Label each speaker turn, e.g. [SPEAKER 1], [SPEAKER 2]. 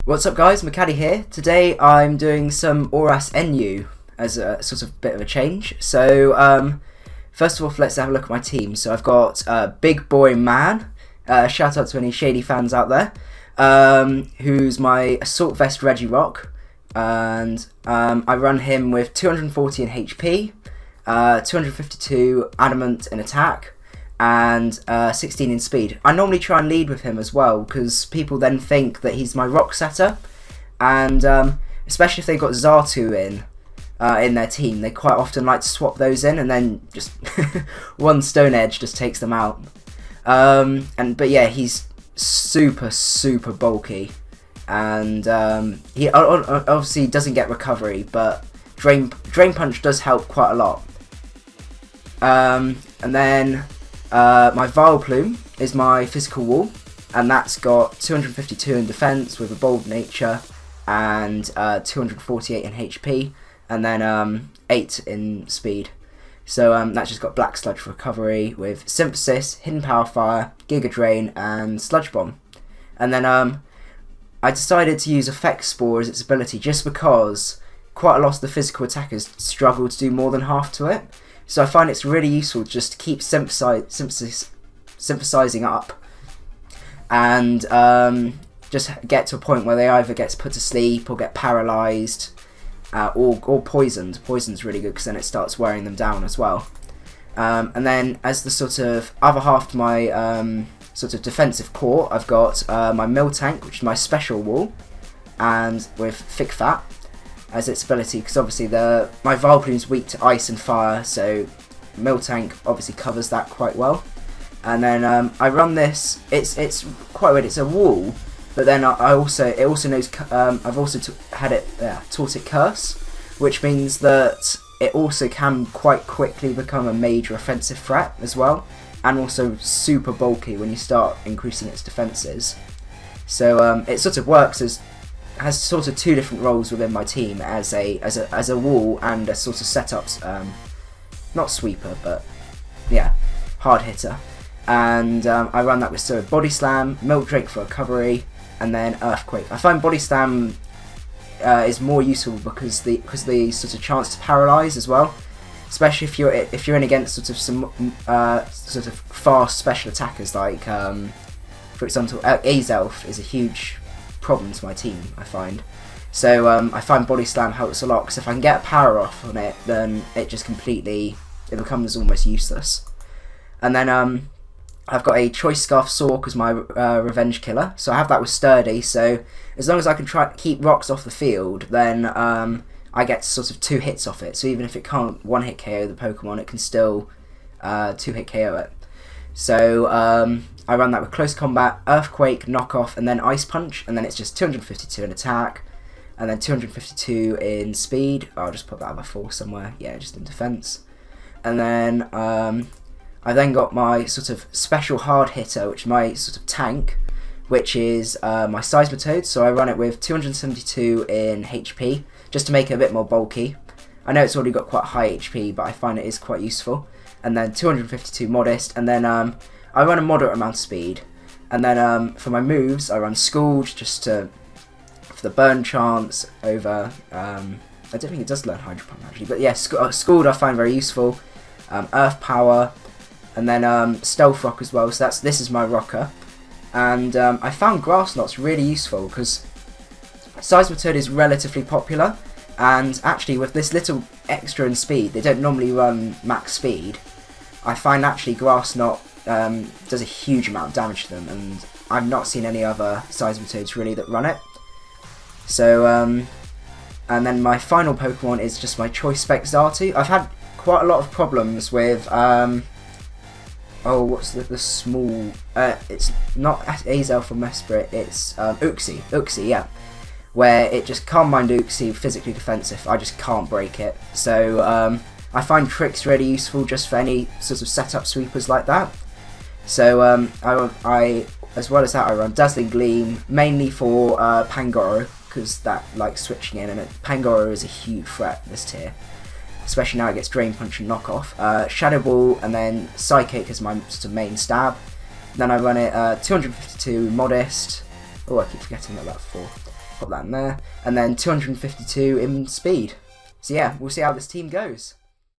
[SPEAKER 1] What's up guys, macadii here. Today I'm doing some Pokemon NU as a sort of bit of a change. So first of all, let's have a look at my team. So I've got BigBoyMan, shout out to any shady fans out there, who's my Assault Vest Regirock, and I run him with 240 in HP, 252 Adamant in attack, and 16 in speed. I normally try and lead with him as well, because people then think that he's my rock setter, and especially if they've got Xatu in their team, they quite often like to swap those in, and then just one Stone Edge just takes them out. But yeah, he's super bulky, and he obviously doesn't get recovery, but Drain Punch does help quite a lot. And then my Vileplume is my physical wall, and that's got 252 in defense with a bold nature and 248 in HP, and then 8 in speed. So that's just got Black Sludge recovery with Synthesis, Hidden Power Fire, Giga Drain, and Sludge Bomb. And then I decided to use Effect Spore as its ability just because quite a lot of the physical attackers struggle to do more than half to it. So I find it's really useful just to keep synthesizing up, and just get to a point where they either get put to sleep or get paralyzed, or poisoned. Poison's really good because then it starts wearing them down as well. And then as the sort of other half to my sort of defensive core, I've got my Miltank, which is my special wall, and with Thick Fat as its ability, because obviously my Vileplume's weak to ice and fire, so Miltank obviously covers that quite well. And then I run this. It's quite weird. It's a wall, but then it also knows. I've also taught it Curse, which means that it also can quite quickly become a major offensive threat as well, and also super bulky when you start increasing its defenses. So it sort of works has sort of two different roles within my team as a wall and a sort of setups, not sweeper, but yeah, hard hitter. And I run that with sort of Body Slam, Milk Drake for recovery, and then Earthquake. I find Body Slam is more useful because the sort of chance to paralyze as well, especially if you're in against sort of some sort of fast special attackers like for example Azelf is a huge problem to my team, I find. So I find Body Slam helps a lot, because if I can get a power off on it, then it becomes almost useless. And then I've got a Choice Scarf Sawk as my revenge killer, so I have that with Sturdy, so as long as I can try to keep rocks off the field, then I get sort of 2 hits off it, so even if it can't 1-hit KO the Pokemon, it can still 2-hit KO it. So I run that with Close Combat, Earthquake, Knockoff, and then Ice Punch, and then it's just 252 in attack, and then 252 in speed. I'll just put that other 4 somewhere, yeah, just in defense. And then I then got my sort of special hard hitter, which is my sort of tank, which is my Seismitoad. So I run it with 272 in HP, just to make it a bit more bulky. I know it's already got quite high HP, but I find it is quite useful. And then 252 modest, and then I run a moderate amount of speed. And then for my moves, I run Scald just for the burn chance over. I don't think it does learn Hydro Pump actually, but yeah, Scald I find very useful. Earth Power, and then Stealth Rock as well. So this is my rocker. And I found Grass Knots really useful because Seismitoad is relatively popular, and actually with this little extra in speed, they don't normally run max speed. I find actually Grass Knot does a huge amount of damage to them, and I've not seen any other Seismitoads really that run it. So and then my final Pokemon is just my Choice Spec Xatu. I've had quite a lot of problems with what's the small it's not Azelf or Mesprit, it's Uxie, yeah, where it just can't mind Uxie, physically defensive. I just can't break it. So I find Tricks really useful just for any sort of setup sweepers like that. So I as well as that, I run Dazzling Gleam mainly for Pangoro, because that likes switching in, and Pangoro is a huge threat this tier, especially now it gets Drain Punch and Knockoff. Shadow Ball, and then Psychic as my sort of main stab. Then I run it 252 modest. Oh, I keep forgetting about that 4. pop that in there. And then 252 in speed. So yeah, we'll see how this team goes.